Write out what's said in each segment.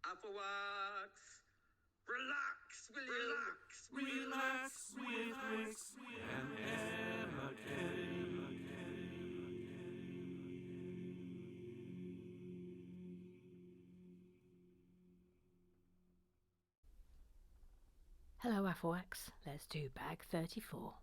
AFOLWACS. Relax, will you? Relax with Wix and Emma Kelly. Hello AFOLWACS, let's do bag 34.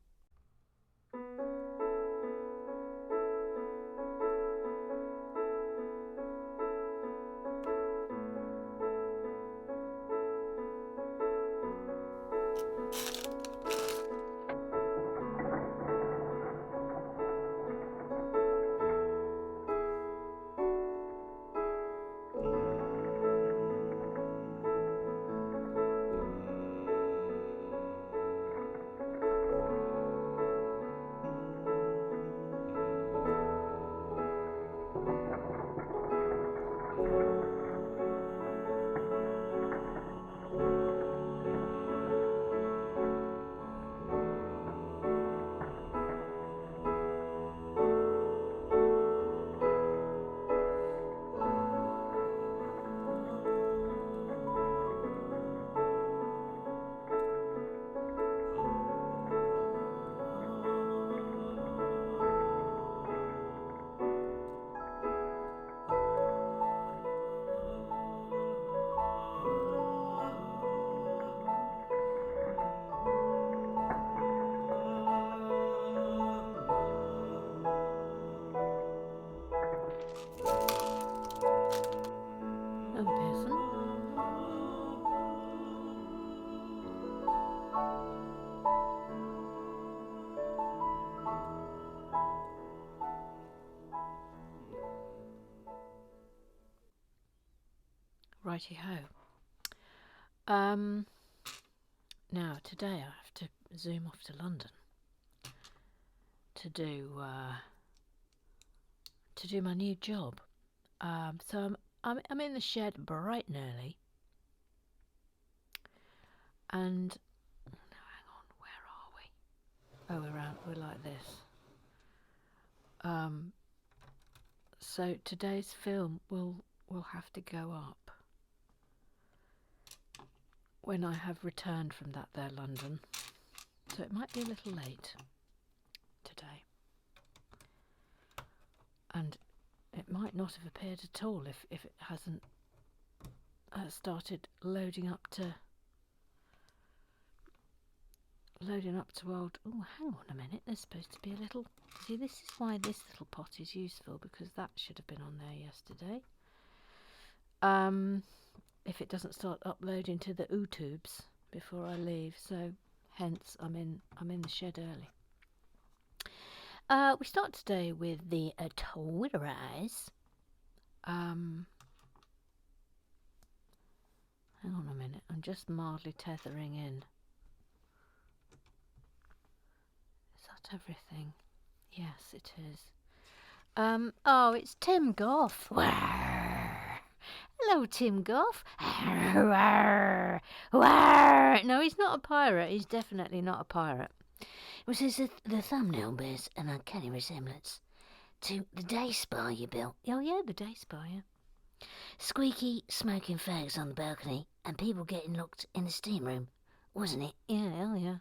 Righty-ho. Now today I have to zoom off to London to do my new job. So I'm in the shed bright and early, and hang on, where are we? Oh, we're like this. So today's film will have to go up when I have returned from that there London, so it might be a little late today, and it might not have appeared at all if it hasn't started loading up to old. Oh, hang on a minute, there's supposed to be a little, see, this is why this little pot is useful, because that should have been on there yesterday. If it doesn't start uploading to the YouTubes before I leave, so hence I'm in the shed early. We start today with the Twitterize. Hang on a minute, I'm just mildly tethering in. Is that everything? Yes, it is. Oh, it's Tim Goff. Hello, Tim Goff. No, he's not a pirate. He's definitely not a pirate. It says the thumbnail bears an uncanny resemblance to the day spa you built. Oh, yeah, the day spa, yeah. Squeaky, smoking fags on the balcony and people getting locked in the steam room, wasn't it? Yeah, oh, yeah.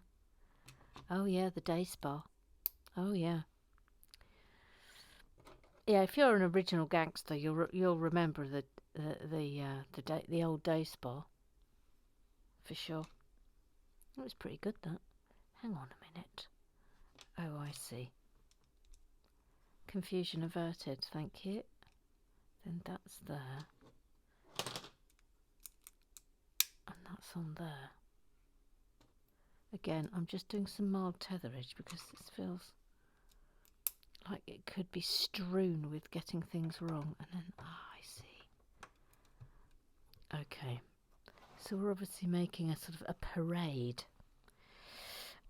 Oh, yeah, the day spa. Oh, yeah. Yeah, if you're an original gangster, you'll remember the old day spa, for sure. It was pretty good, that. Hang on a minute. Oh, I see. Confusion averted, thank you. Then that's there. And that's on there. Again, I'm just doing some mild tetherage because this feels like it could be strewn with getting things wrong. And then, I see. Okay. So we're obviously making a sort of a parade.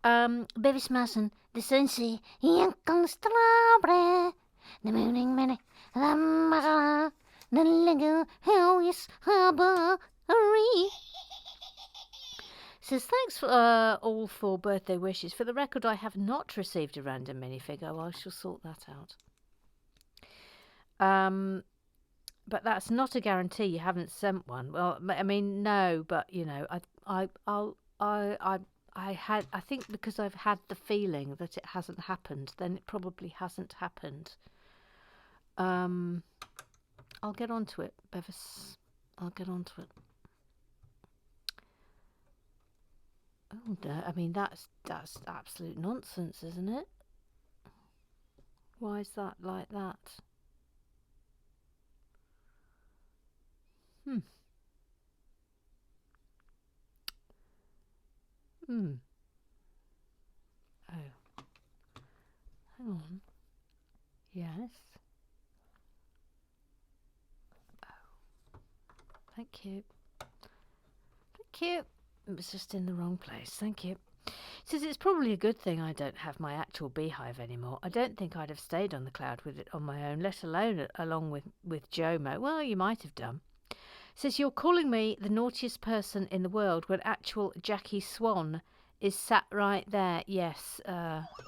Bevis Mason, the sunset, young strawberry, the morning minute, the magala, the lego, how is harbour. Says thanks for all for birthday wishes. For the record, I have not received a random minifigure. I shall sort that out. But that's not a guarantee you haven't sent one. Well, I mean, no, but you know, I think because I've had the feeling that it hasn't happened, then it probably hasn't happened. I'll get onto it, Bevis. I'll get onto it. Oh, no, I mean that's absolute nonsense, isn't it? Why is that like that? Oh. Hang on. Yes. Oh. Thank you. Thank you. It was just in the wrong place. Thank you. It says it's probably a good thing I don't have my actual beehive anymore. I don't think I'd have stayed on the cloud with it on my own, let alone along with Jomo. Well, you might have done. It says you're calling me the naughtiest person in the world when actual Jackie Swan is sat right there. Yes,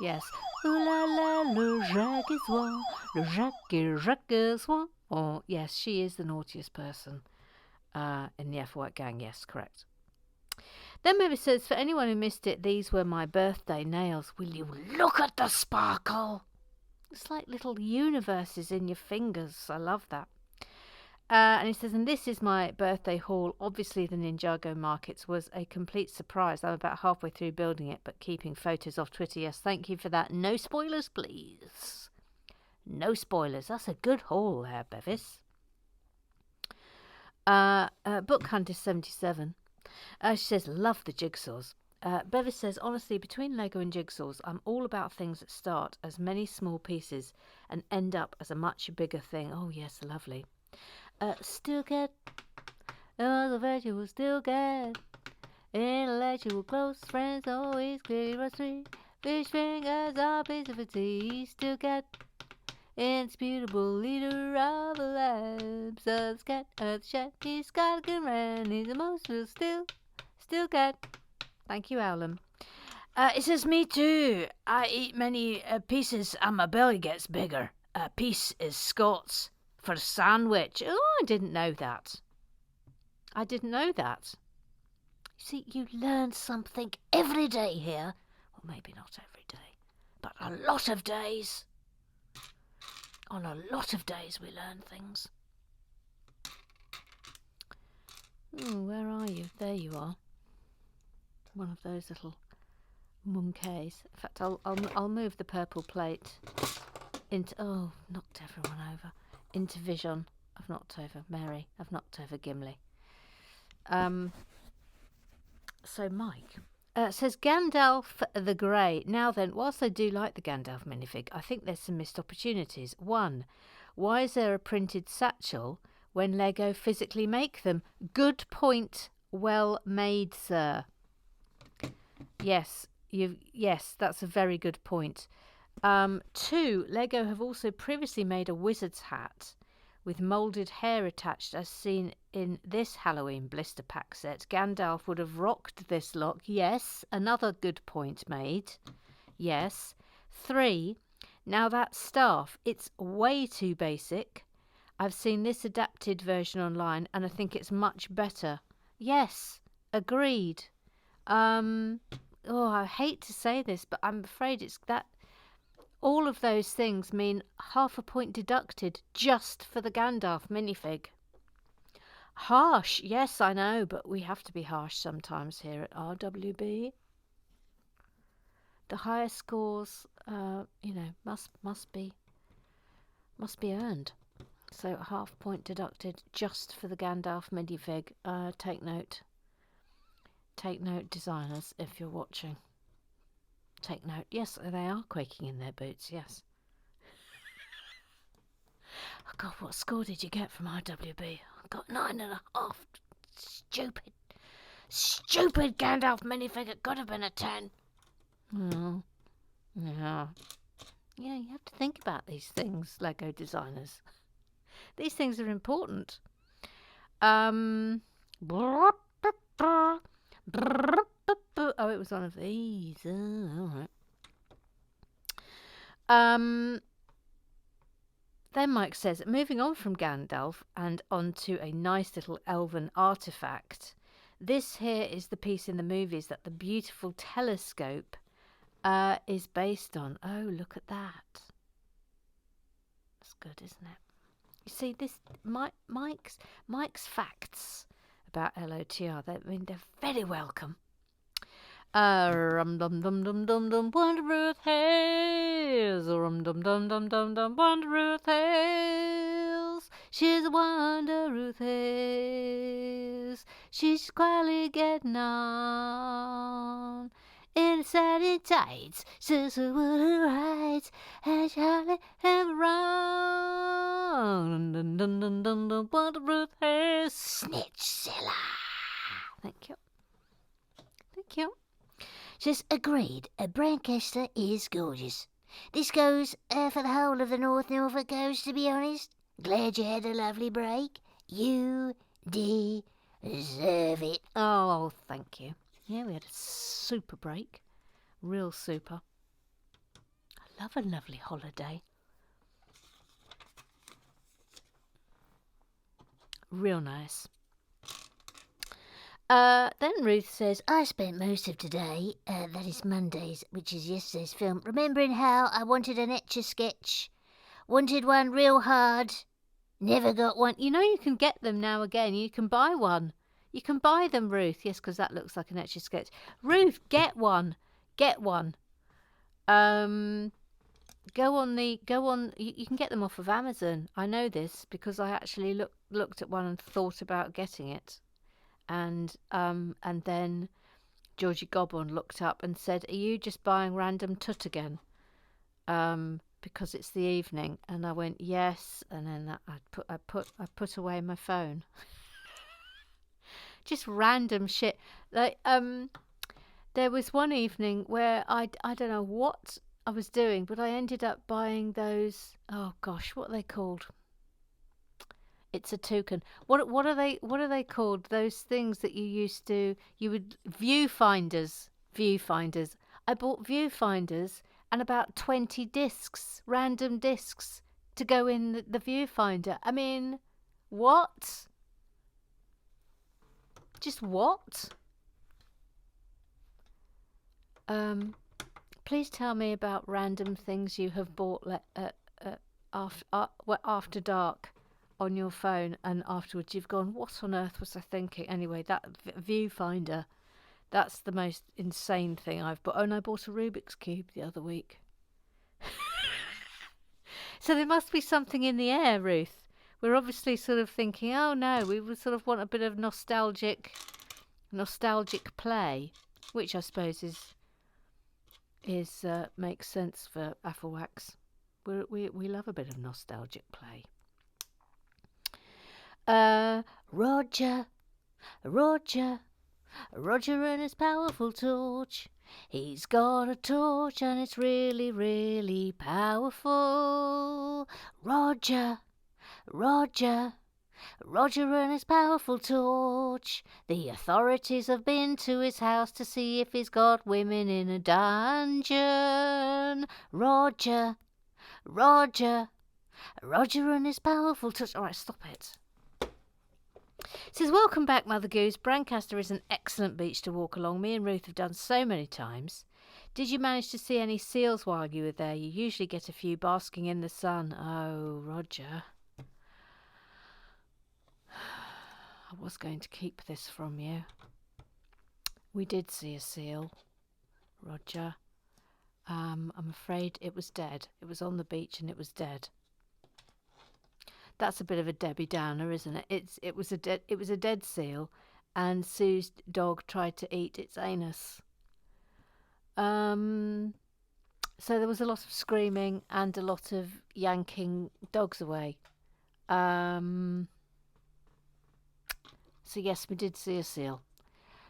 yes. Ooh la la, le Jackie Swan, le Jackie Swan. Oh, yes, she is the naughtiest person in the AFOLWACS gang. Yes, correct. Then Maybe says, for anyone who missed it, these were my birthday nails. Will you look at the sparkle? It's like little universes in your fingers. I love that. And he says, and this is my birthday haul. Obviously, the Ninjago markets was a complete surprise. I'm about halfway through building it, but keeping photos off Twitter. Yes, thank you for that. No spoilers, please. No spoilers. That's a good haul there, Bevis. Book Hunter 77. She says, love the jigsaws. Bevis says, honestly, between Lego and jigsaws, I'm all about things that start as many small pieces and end up as a much bigger thing. Oh, yes, lovely. Still get, oh, the virtual still get, intellectual close friends always clearly rusty. Fish fingers are piece of a tea. Still get, indisputable leader of the lab. So scat, shed, he's got a good man. He's the most real still get. Thank you, Owlum. It says, me too. I eat many pieces and my belly gets bigger. A piece is Scots for a sandwich. Oh, I didn't know that. I didn't know that. You see, you learn something every day here. Well, maybe not every day, but a lot of days. On a lot of days we learn things. Oh, where are you? There you are. One of those little monkeys. In fact, I'll move the purple plate into. Oh, knocked everyone over. Into Vision. I've knocked over Mary. I've knocked over Gimli. So Mike says Gandalf the Grey. Now then, whilst I do like the Gandalf minifig, I think there's some missed opportunities. One, why is there a printed satchel when Lego physically make them? Good point. Well made, sir. Yes, that's a very good point. 2, Lego have also previously made a wizard's hat with moulded hair attached, as seen in this Halloween blister pack set. Gandalf would have rocked this look. Yes, another good point made. Yes. 3, now that staff, it's way too basic. I've seen this adapted version online and I think it's much better. Yes, agreed. Oh, I hate to say this, but I'm afraid it's that. All of those things mean half a point deducted just for the Gandalf minifig. Harsh, yes, I know, but we have to be harsh sometimes here at RWB. The higher scores, must be earned. So half point deducted just for the Gandalf minifig. Take note. Take note, designers, if you're watching. Take note. Yes, they are quaking in their boots, yes. Oh, God, what score did you get from RWB? I got 9.5. Stupid Gandalf minifig. It could have been a 10. Oh, yeah. Yeah, you have to think about these things, Lego designers. These things are important. Oh, it was one of these. All right. Then Mike says, moving on from Gandalf and onto a nice little elven artifact. This here is the piece in the movies that the beautiful telescope is based on. Oh, look at that. That's good, isn't it? You see, this Mike's facts about LOTR, they're very welcome. Rum dum dum dum dum dum, Wonder Ruth Hales. Rum dum dum dum dum dum, Wonder Ruth Hales. She's a Wonder Ruth Hales. She's quietly getting on in satin tights. She's a wood rides and Charlie have wrong. Dum dum dum dum dum, Wonder Ruth Hales. Snitchzilla. Thank you. Thank you. Says, agreed, Brancaster is gorgeous. This goes for the whole of the North Norfolk coast, to be honest. Glad you had a lovely break. You deserve it. Oh, thank you. Yeah, we had a super break. Real super. I love a lovely holiday. Real nice. Then Ruth says, I spent most of today, that is Monday's, which is yesterday's film, remembering how I wanted an Etch-a-Sketch. Wanted one real hard. Never got one. You know you can get them now again. You can buy one. You can buy them, Ruth. Yes, because that looks like an Etch-a-Sketch. Ruth, get one. Get one. You can get them off of Amazon. I know this because I actually looked at one and thought about getting it. And then Georgie Gobbon looked up and said, "Are you just buying random tut again? Because it's the evening." And I went, "Yes." And then I put away my phone. Just random shit. Like there was one evening where I don't know what I was doing, but I ended up buying those. Oh gosh, what are they called? It's a toucan. What are they called? Those things that you would viewfinders. I bought viewfinders and about 20 discs, random discs, to go in the viewfinder. I mean, what? Just what? Please tell me about random things you have bought after dark on your phone, and afterwards you've gone, what on earth was I thinking? Anyway, that viewfinder, that's the most insane thing I've bought. Oh, and I bought a Rubik's Cube the other week. So there must be something in the air, Ruth. We're obviously sort of thinking, oh no, we would sort of want a bit of nostalgic play, which I suppose is makes sense for AFOLWACS. We love a bit of nostalgic play. Roger and his powerful torch. He's got a torch and it's really, really powerful. Roger and his powerful torch. The authorities have been to his house to see if he's got women in a dungeon. Roger and his powerful torch. All right, stop it. Says, welcome back, Mother Goose. Brancaster is an excellent beach to walk along. Me and Ruth have done so many times. Did you manage to see any seals while you were there? You usually get a few basking in the sun. Oh, Roger. I was going to keep this from you. We did see a seal, Roger. I'm afraid it was dead. It was on the beach and it was dead. That's a bit of a Debbie Downer, isn't it? It was a dead seal, and Sue's dog tried to eat its anus. So there was a lot of screaming and a lot of yanking dogs away. So yes, we did see a seal.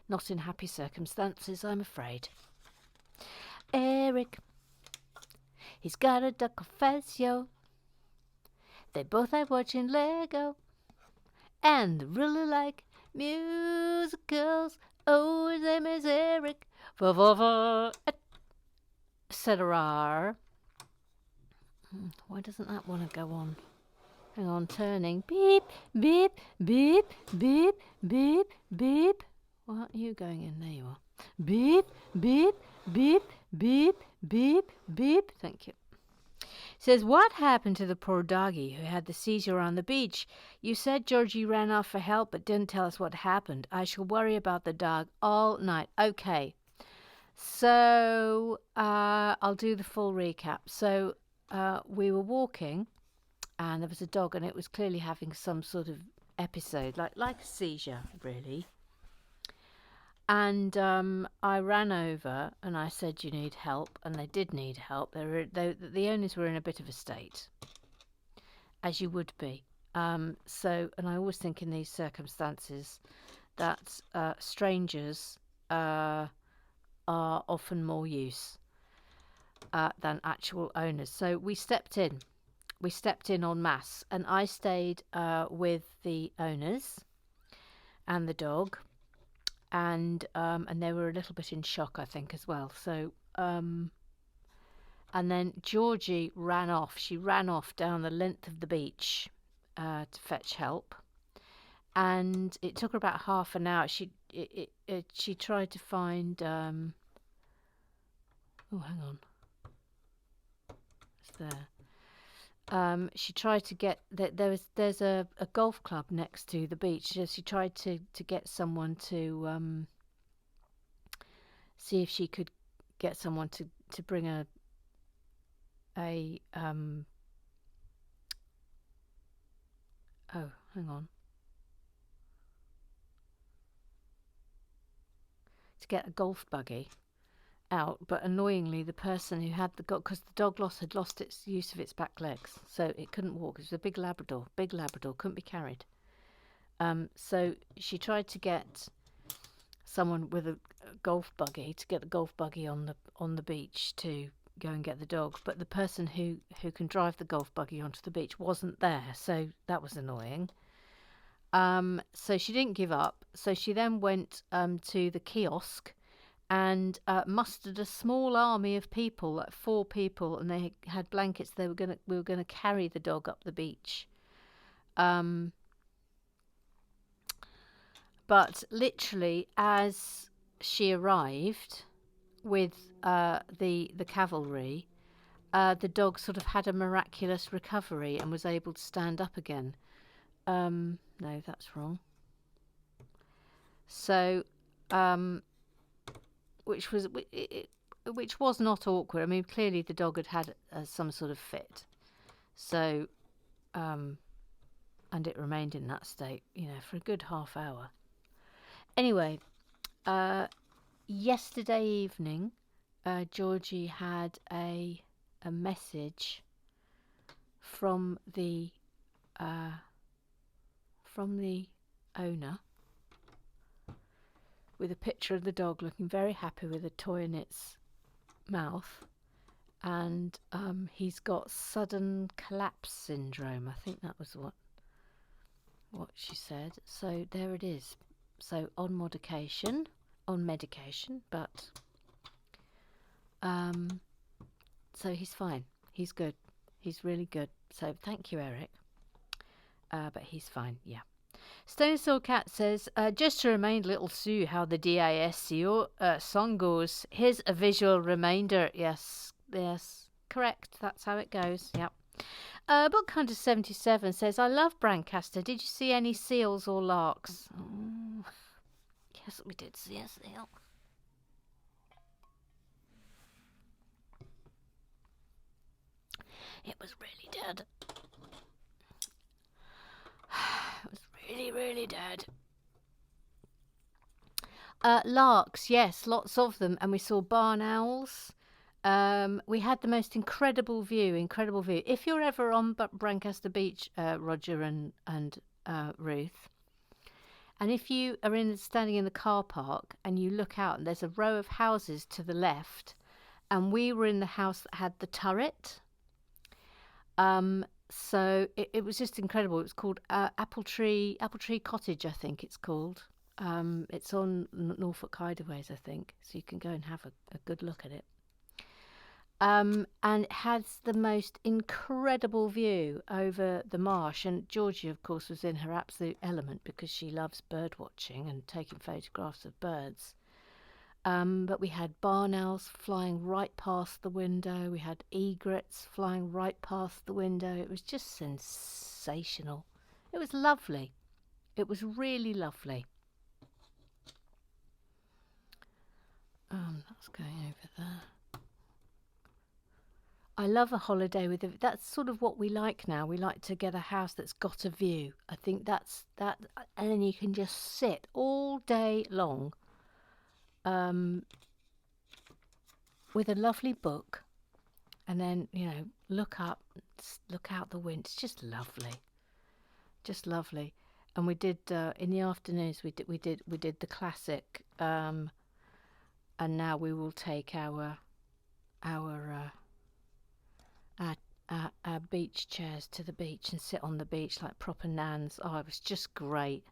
Not in happy circumstances, I'm afraid. Eric, he's got a duck confessio. They both like watching Lego and really like musicals. Oh, his name is Eric. Etc. Why doesn't that want to go on? Hang on, turning. Beep, beep, beep, beep, beep, beep. What are you going in? There you are. Beep, beep, beep, beep, beep, beep. Thank you. Says, what happened to the poor doggy who had the seizure on the beach? You said Georgie ran off for help but didn't tell us what happened. I shall worry about the dog all night. Okay. So I'll do the full recap. So we were walking and there was a dog and it was clearly having some sort of episode, like a seizure, really. And I ran over and I said, you need help. And they did need help. The owners were in a bit of a state, as you would be. And I always think in these circumstances that strangers are often more use than actual owners. So we stepped in. We stepped in en masse. And I stayed with the owners and the dog. And they were a little bit in shock, I think, as well. So, and then Georgie ran off. She ran off down the length of the beach to fetch help, and it took her about half an hour. She tried to find. Oh, hang on. It's there. She tried to get there's a golf club next to the beach. So she tried to get someone to see if she could get someone to bring a oh, hang on. To get a golf buggy out, but annoyingly the person who had the dog, because the dog had lost its use of its back legs, so it couldn't walk. It was a big Labrador, couldn't be carried. So she tried to get someone with a golf buggy to get the golf buggy on the beach to go and get the dog, but the person who can drive the golf buggy onto the beach wasn't there, so that was annoying. So she didn't give up. So she then went to the kiosk and mustered a small army of people, like 4 people, and they had blankets. We were gonna carry the dog up the beach. But literally, as she arrived with the cavalry, the dog sort of had a miraculous recovery and was able to stand up again. No, that's wrong. So, which was not awkward. I mean, clearly the dog had some sort of fit. So, and it remained in that state, for a good half hour. Anyway, yesterday evening, Georgie had a message from the owner with a picture of the dog looking very happy with a toy in its mouth, and he's got sudden collapse syndrome. I think that was what she said. So there it is. So on medication, but so he's fine. He's good. He's really good. So thank you, Eric. But he's fine. Yeah. Stone Soul Cat says, just to remind little Sue how the DISCO song goes. Here's a visual reminder. Yes, correct. That's how it goes. Yep. Book Hunter 77 says, I love Brancaster. Did you see any seals or larks? Oh, yes, we did see a seal. It was really dead. It was really, really dead. Larks, yes, lots of them. And we saw barn owls. We had the most incredible view. If you're ever on Brancaster Beach, Roger and Ruth, and if you are standing in the car park and you look out and there's a row of houses to the left, and we were in the house that had the turret. So it was just incredible. It was called Apple Tree Cottage, I think it's called. It's on Norfolk Hideaways, I think, so you can go and have a good look at it. And it has the most incredible view over the marsh. And Georgia, of course, was in her absolute element because she loves bird watching and taking photographs of birds. But we had barn owls flying right past the window. We had egrets flying right past the window. It was just sensational. It was lovely. It was really lovely. That's going over there. I love a holiday with that's sort of what we like now. We like to get a house that's got a view. I think that's that, and then you can just sit all day long with a lovely book, and then look up, look out the window. It's just lovely, just lovely. And we did in the afternoons. We did the classic. And now we will take our beach chairs to the beach and sit on the beach like proper nans. Oh, it was just great.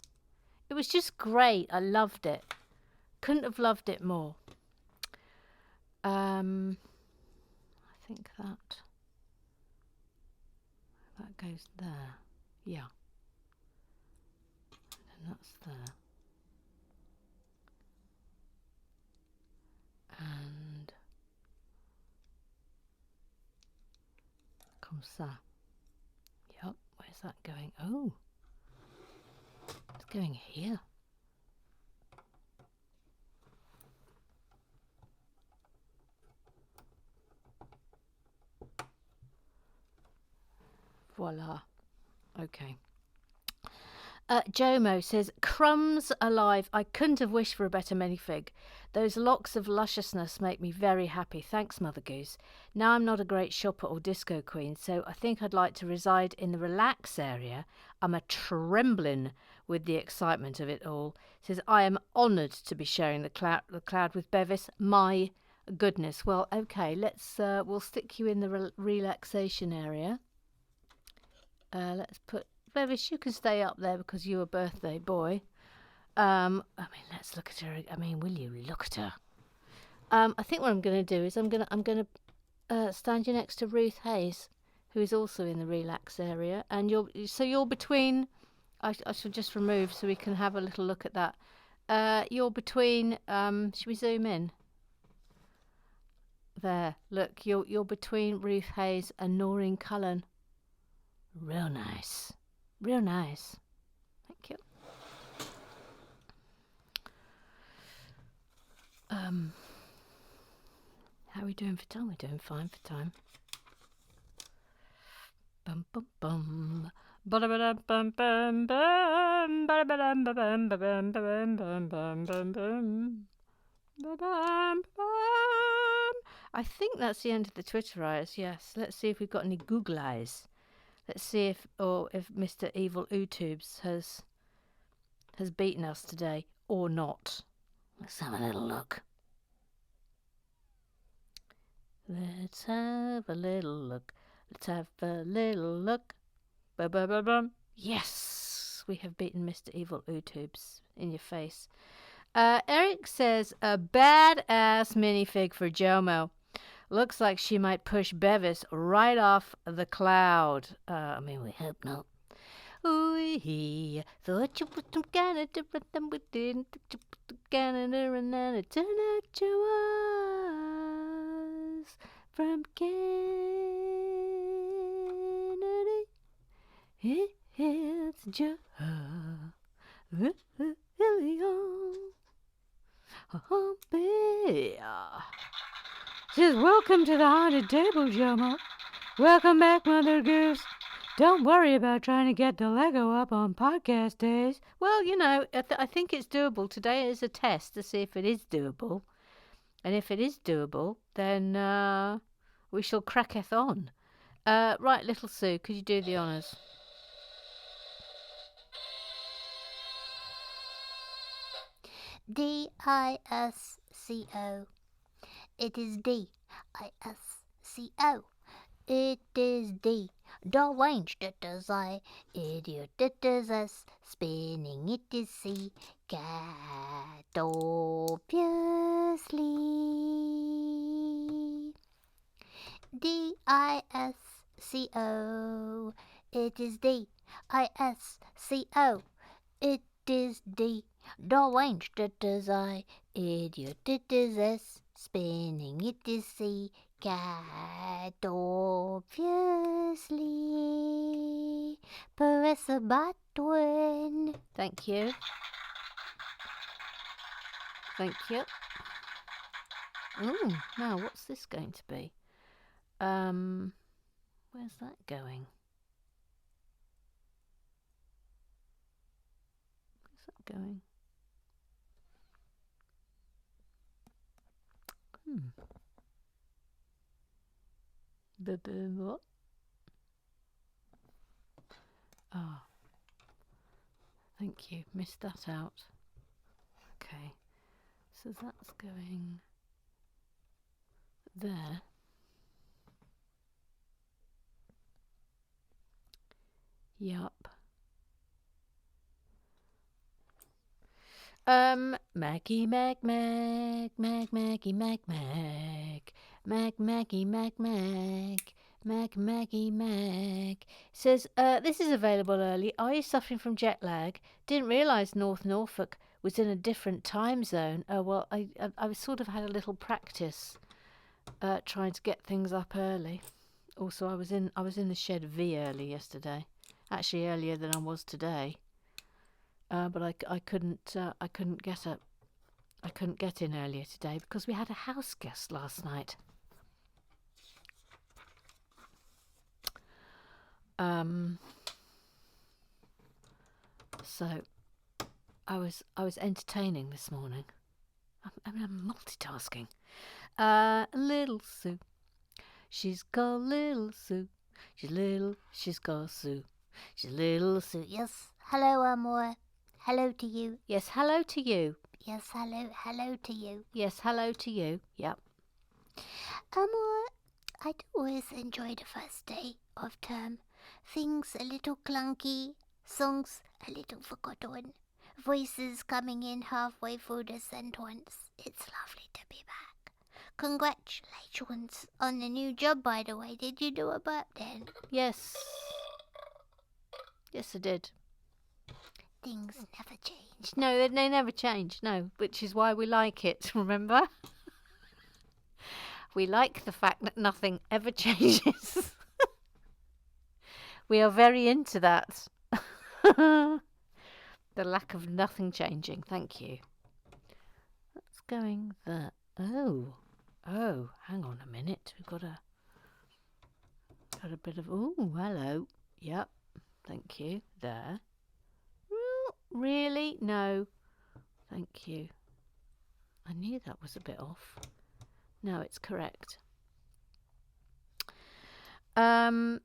It was just great. I loved it. Couldn't have loved it more. I think that goes there. Yeah. And that's there. And comme ça. Yep, where's that going? Oh, it's going here. Voila. Okay. Jomo says, crumbs alive. I couldn't have wished for a better minifig. Those locks of lusciousness make me very happy. Thanks, Mother Goose. Now I'm not a great shopper or disco queen, so I think I'd like to reside in the relax area. I'm a trembling with the excitement of it all. Says, I am honoured to be sharing the cloud with Bevis. My goodness. Well, okay, we'll stick you in the relaxation area. Let's put... Bevis, you can stay up there because you're a birthday boy. Let's look at her. Will you look at her? I think what I'm going to do is I'm going to stand you next to Ruth Hayes, who is also in the relax area, and you're between. I shall just remove so we can have a little look at that. You're between. Should we zoom in? There. Look, you're between Ruth Hayes and Noreen Cullen. Real nice. Real nice. Thank you. How are we doing for time? We're doing fine for time. Bum bum bum. I think that's the end of the Twitter eyes. Yes. Let's see if we've got any Google eyes. Let's see if Mr. Evil Utubes has beaten us today or not. Let's have a little look. Let's have a little look. Let's have a little look. Ba-ba-ba-bum. Yes, we have beaten Mr. Evil Utubes in your face. Eric says, a badass minifig for Jomo. Looks like she might push Bevis right off the cloud. We hope not. Ooh, thought you put some Canada, but then we didn't. Canada, and then it turned out you was from Kennedy. It's Joe. Says, welcome to the haunted table, Jomo. Welcome back, Mother Goose. Don't worry about trying to get the Lego up on podcast days. Well, I think it's doable. Today is a test to see if it is doable. And if it is doable, then we shall cracketh on. Right, little Sue, could you do the honours? D-I-S-C-O. It is D-I-S-C-O. It is D. Darwinge, it is I. Idiot, it is S. Spinning, it is C. Cat, obviously. D-I-S-C-O. It is D-I-S-C-O. It is D. Deranged, it is I. Idiot, it is S. Spinning, it is C. Cat, obviously. Press a button. Thank you. Thank you. Ooh, now what's this going to be? Where's that going? Where's that going? What? Ah. Thank you. Missed that out. Okay. So that's going there. Yup. Maggie, Mag, Mag, Mag, Maggie, Mag, Mag, Mag, Maggie, Mag, Mag, Mag, Maggie, Mag. Says, this is available early. Are you suffering from jet lag? Didn't realise North Norfolk was in a different time zone. Oh, well, I sort of had a little practice trying to get things up early. Also, I was in the shed V early yesterday. Actually, earlier than I was today. But I couldn't get up. I couldn't get in earlier today because we had a house guest last night. So I was entertaining this morning. I'm multitasking. Little Sue, she's got little Sue. She's little. She's got Sue. She's little Sue. Yes, hello, Amor. Hello to you. Yes, hello to you. Yes, hello to you. Yes, hello to you. Yep. Amor, I'd always enjoy the first day of term. Things a little clunky, songs a little forgotten, voices coming in halfway through the sentence. It's lovely to be back. Congratulations on the new job, by the way. Did you do a burp then? Yes. Yes, I did. Things never change. No, they never change. No, which is why we like it, remember? We like the fact that nothing ever changes. We are very into that. The lack of nothing changing. Thank you. That's going there. Oh, hang on a minute. We've got a bit of... Ooh, hello. Yep. Thank you. There. Really? No. Thank you. I knew that was a bit off. No, it's correct. Claire,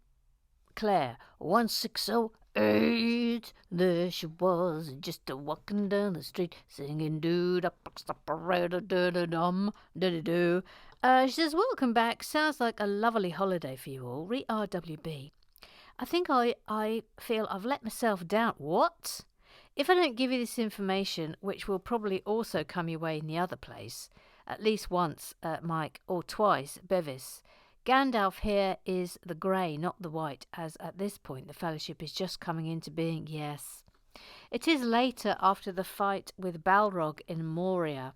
1608. There she was, just a walking down the street, singing doo da dum da do. She says, welcome back. Sounds like a lovely holiday for you all. Re RWB. I think I feel I've let myself down. What? If I don't give you this information, which will probably also come your way in the other place, at least once, Mike, or twice, Bevis. Gandalf here is the grey, not the white, as at this point the Fellowship is just coming into being, yes. It is later, after the fight with Balrog in Moria,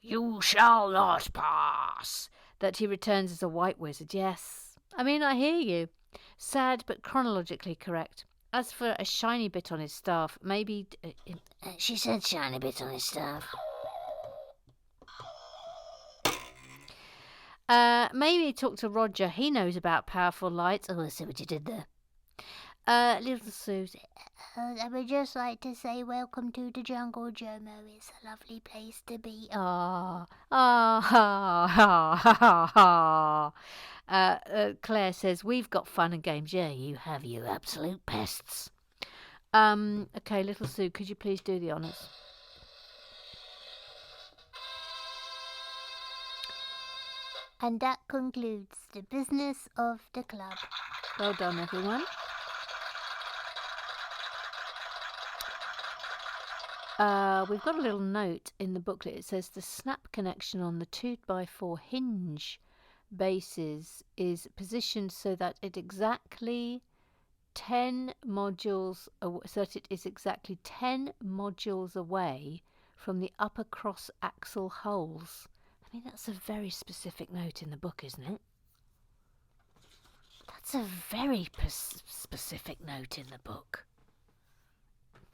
you shall not pass, that he returns as a white wizard, yes. I mean, I hear you. Sad, but chronologically correct. As for a shiny bit on his staff, maybe... she said shiny bit on his staff. Maybe talk to Roger. He knows about powerful lights. Oh, I see what you did there. Little Susie. I would just like to say welcome to the jungle, Jomo. It's a lovely place to be. Claire says, we've got fun and games. Yeah, you have, you absolute pests. Okay, Little Sue, could you please do the honours? And that concludes the business of the club. Well done, everyone. We've got a little note in the booklet. It says the snap connection on the 2x4 hinge bases is positioned so that it exactly 10 modules, so that it is exactly 10 modules away from the upper cross axle holes. I mean, that's a very specific note in the book, isn't it? That's a very specific note in the book.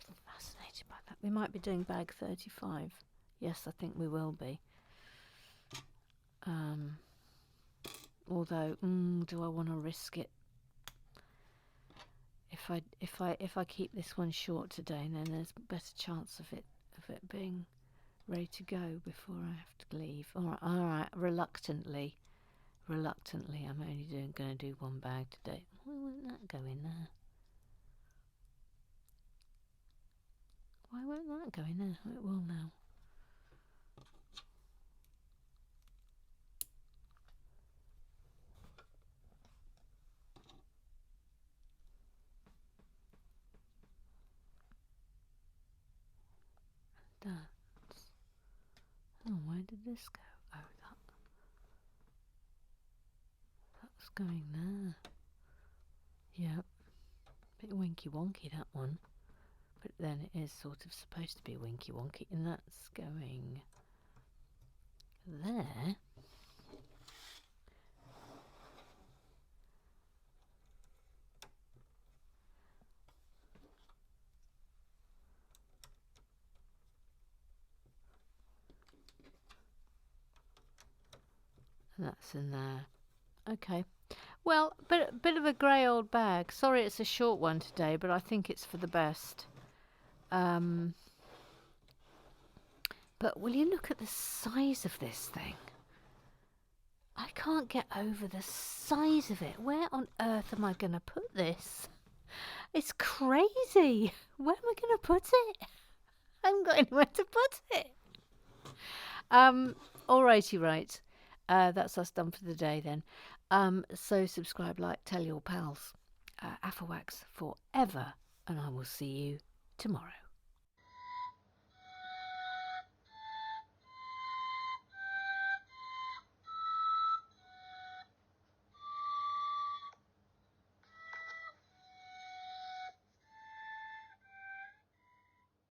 I'm fascinated by that. We might be doing bag 35. Yes, I think we will be. Although, do I want to risk it? If I keep this one short today, then there's a better chance of it being ready to go before I have to leave. All right. Reluctantly, I'm only going to do one bag today. Why won't that go in there? Why won't that go in there? It will now. That's... Oh, where did this go? Oh, that's going there. Yep. Bit winky wonky, that one. But then it is sort of supposed to be winky wonky, and that's going there. And that's in there. Okay. Well, bit of a grey old bag. Sorry it's a short one today, but I think it's for the best. But will you look at the size of this thing? I can't get over the size of it. Where on earth am I going to put this? It's crazy. Where am I going to put it? I haven't got anywhere to put it. Alrighty, right. That's us done for the day then. So subscribe, like, tell your pals. AFOLWACS forever, and I will see you tomorrow.